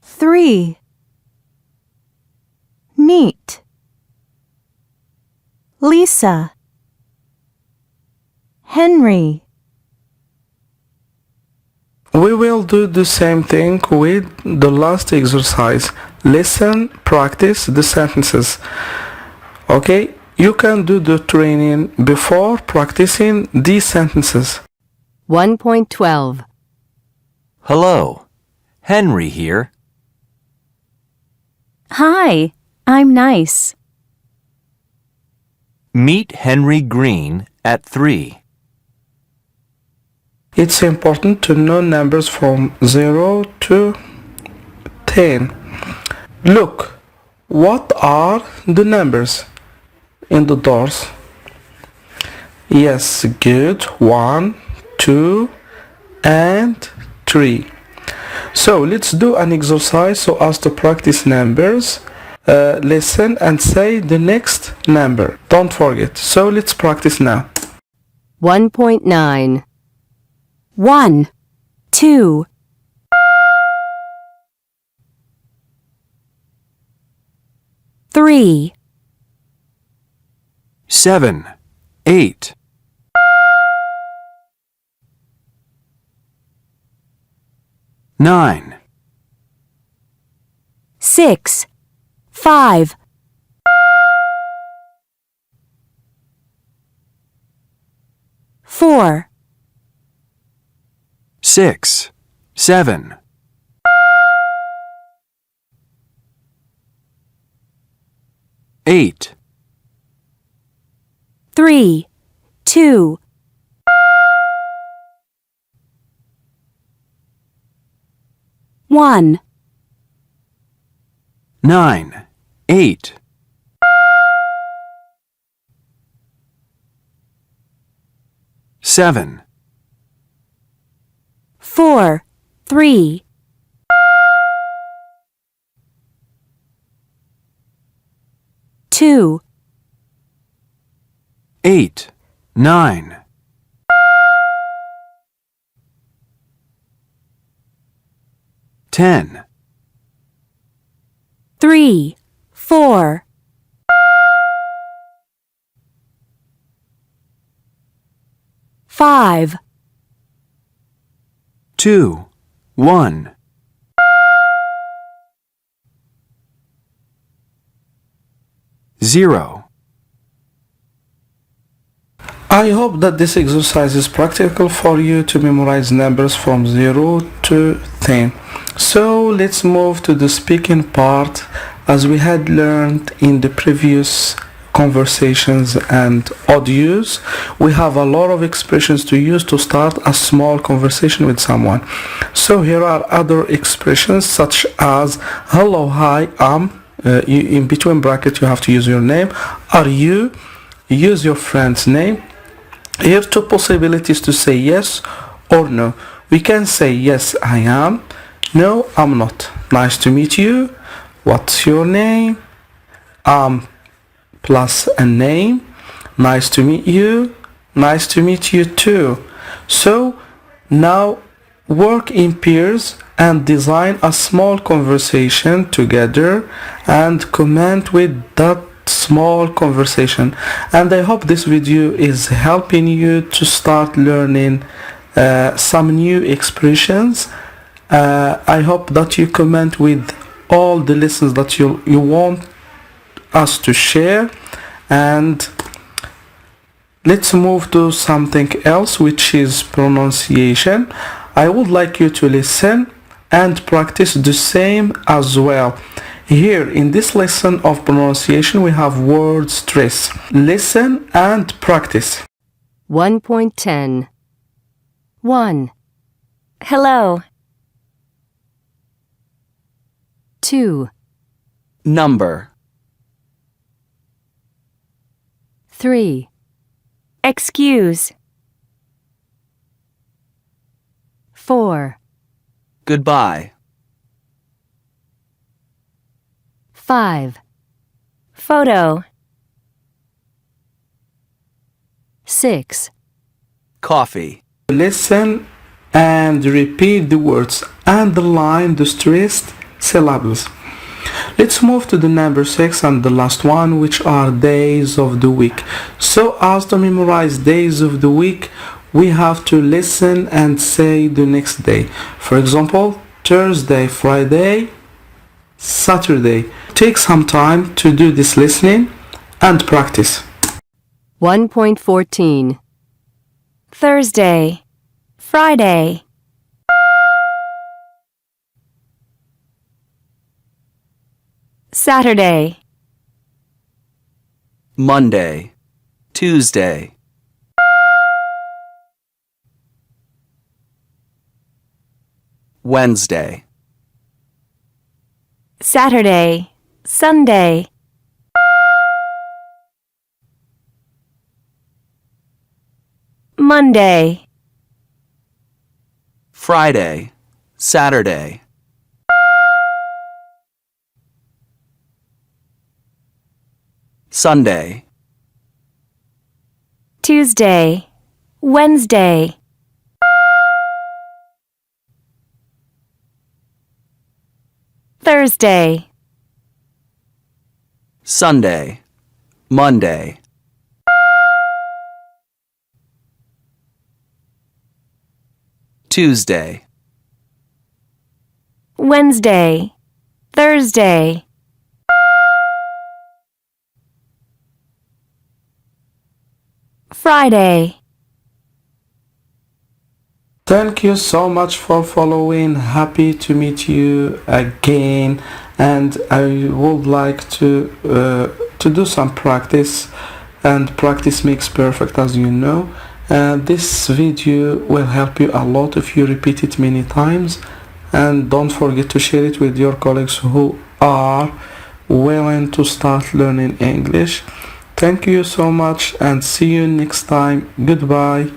3, meet. Lisa, Henry. We will do the same thing with the last exercise. Listen, practice the sentences. Okay? You can do the training before practicing these sentences. 1.12. Hello. Henry here. Hi, I'm nice. Meet Henry Green at 3. It's important to know numbers from 0 to 10. Look, what are the numbers in the doors? Yes, good. 1, 2, and 3. So let's do an exercise so as to practice numbers. Listen and say the next number. Don't forget. So let's practice now. 1.9. 1, 2, 3, 7, 8, 9, 6, 5, 4, 6, 7, 8, 3, 2, 1, 9, 8, 7, 4, 3, 2, 8, 9, 10, 3, 4, 5, 2, 1, 0. I hope that this exercise is practical for you to memorize numbers from 0 to 10. So let's move to the speaking part. As we had learned in the previous conversations and audios, we have a lot of expressions to use to start a small conversation with someone. So here are other expressions such as hello, hi, in between brackets you have to use your name. Are you? Use your friend's name. Here are two possibilities to say yes or no. We can say yes, I am. No, I'm not. Nice to meet you. What's your name? Plus a name. Nice to meet you. Nice to meet you too. So now work in pairs and design a small conversation together and comment with that small conversation. And I hope this video is helping you to start learning some new expressions. I hope that you comment with all the lessons that you want us to share. And let's move to something else, which is pronunciation. I would like you to listen and practice the same as well. Here in this lesson of pronunciation we have word stress. Listen and practice. 1.10. 1, hello, 2, Number. 3, excuse, 4, Goodbye. 5, photo, 6, Coffee. Listen and repeat the words. Underline the stressed syllables. Let's move to the number 6 and the last one, which are days of the week. So as to memorize days of the week, we have to listen and say the next day. For example, Thursday, Friday, Saturday. Take some time to do this listening and practice. 1.14. Thursday, Friday, Saturday, Monday, Tuesday, Wednesday, Saturday, Sunday, Monday, Friday, Saturday, Sunday, Tuesday, Wednesday, Thursday, Sunday, Monday, Tuesday, Wednesday, Thursday, Friday. Thank you so much for following. Happy to meet you again, and I would like to do some practice, and practice makes perfect, as you know. This video will help you a lot if you repeat it many times, and don't forget to share it with your colleagues who are willing to start learning English. Thank you so much, and see you next time. Goodbye.